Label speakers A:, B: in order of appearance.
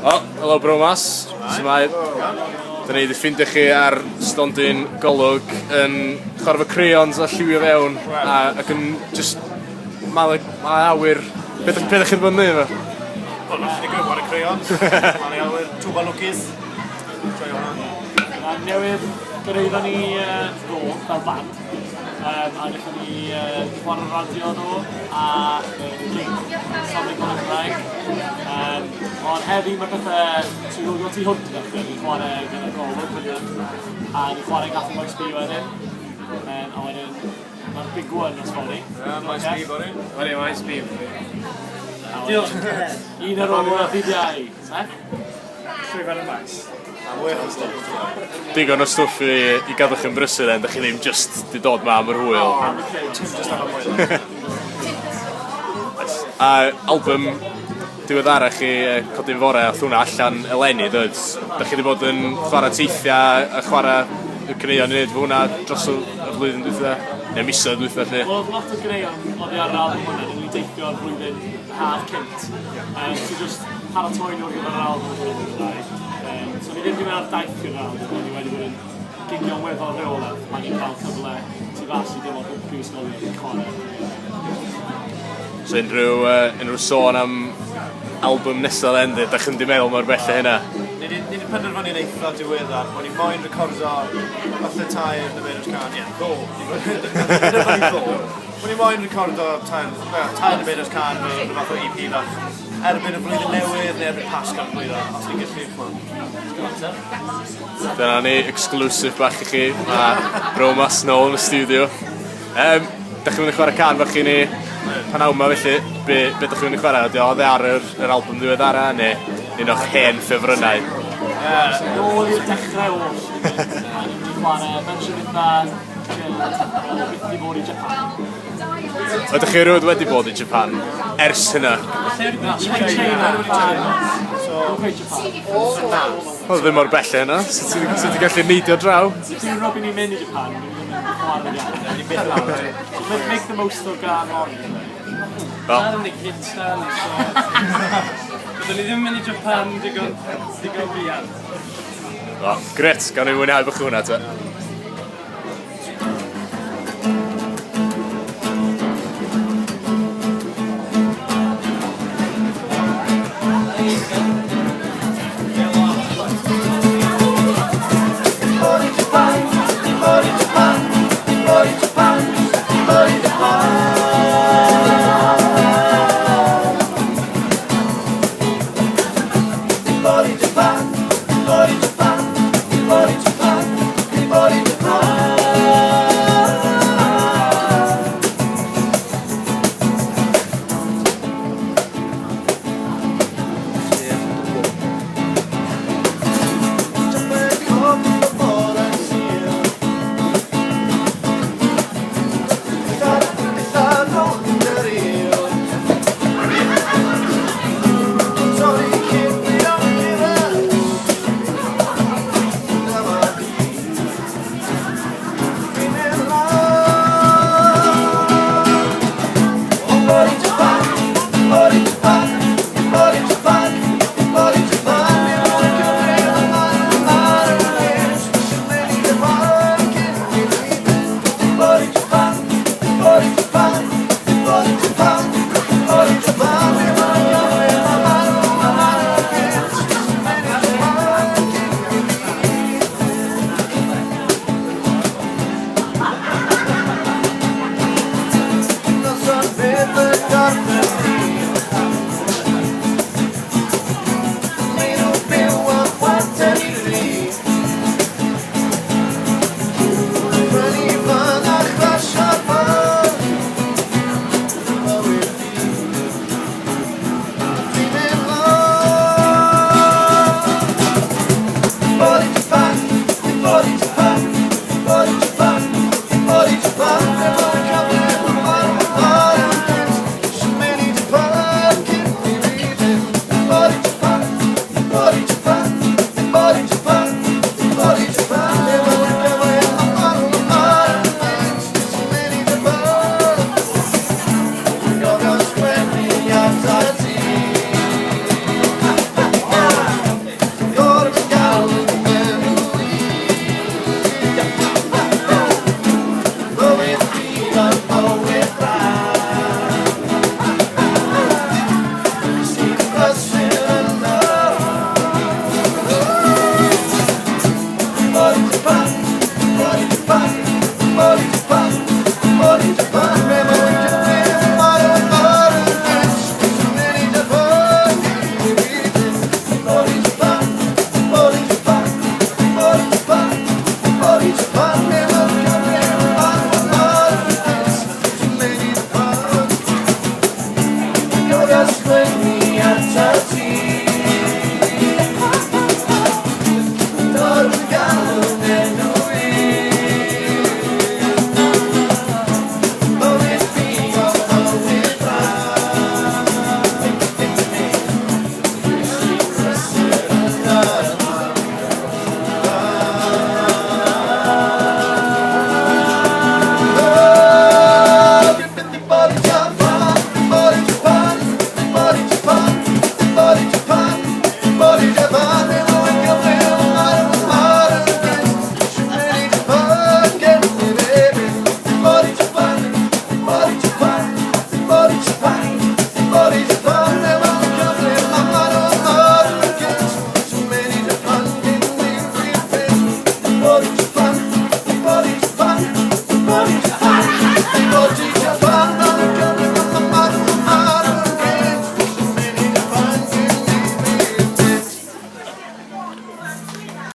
A: O, helo Bromas, Smai. Da ni wedi ffindio chi ar stondin golwg yn chwarae crayons a lliwio fewn ac yn just mael awyr. Be ydych chi wedi bod yn neud efo?
B: Wel, nes i gwybod y crayons. Mae'n ei awyr Tuba Lwcus.
C: Newydd gyrraeddon ni ro fel band. A wnaethon ni chwarae radio nhw a gig Safle Golau Cymraeg. Ond heddi mae pethau sy'n gwybod ti hwnt dechrau. Ni'n chwarae gyda golwg a ni'n chwarae Gaffi Maes B wedyn. A wedyn mae'r big one os fori.
B: Maes B fori.
D: Wedi Maes B.
C: Diolch. Un ar ôl y ffidiau.
D: Llwyfan y maes.
A: Digon o stwff i gadw chi'n brysur da chi ddim just di dod ma am yr hwyl. A album diweddarach chi codi fore a hwnna allan eleni dyd. Da chi wedi bod yn chwarae teithiau a chwarae y cyneuon i wneud fy hwnna dros y flwyddyn dwytha, neu misoedd dwytha chi.
C: Wel, lot o greuon oedd ar album hwnna, ni'n deithio ar flwyddyn haf cynt. So just paratoi nhw'r gyfer yr album hwnna. So ni ddim wedi mynd ar daith i'r album, ni wedi bod yn gigio'n weddol reoledd. Mae ni'n cael cyfle tu fas i dim ond prifysgolion i'n chwarae.
A: So unrhyw sôn am album nesaf endy, da chi'n di meddwl mor bell o hynna?
B: Ni wedi penderfynu'n eitha diweddar, bod ni'n moyn recordo falle tair The Mayor's Can. Ie, ddo. Bod ni'n moyn recordo tair The Mayor's Can mewn fath o EP fach. Erbyn y flwyddyn newydd neu erbyn Pasga'r blwyddyn, os ni'n gallu chwan.
A: Dyna ni, exclusive bach i chi, a Bromas nôl yn y studio. Da chi'n mynd i chwarae can bach i ni Panawma felly, be da chi'n mynd i chwarae? Oedd e ar yr album diweddara neu un o'ch hen ffefrynnau?
C: Nôl i'r dechrau oll. Ni'n chwarae fersiwn eitha wedi bod i Japan.
A: Ydych chi rhywbeth wedi bod i Japan ers hynna? Oedd ddim mor bell hynna, so ti'n gallu neidio draw?
C: Dwi'n robin i mynd i Japan, dwi'n chwarae make the most o'r gan on.
D: Yn ei gitan, byddwn ni ddim mynd i Japan digon fian.
A: Gret, gawn ni mwynhau bych hwnna ta.
E: Japan,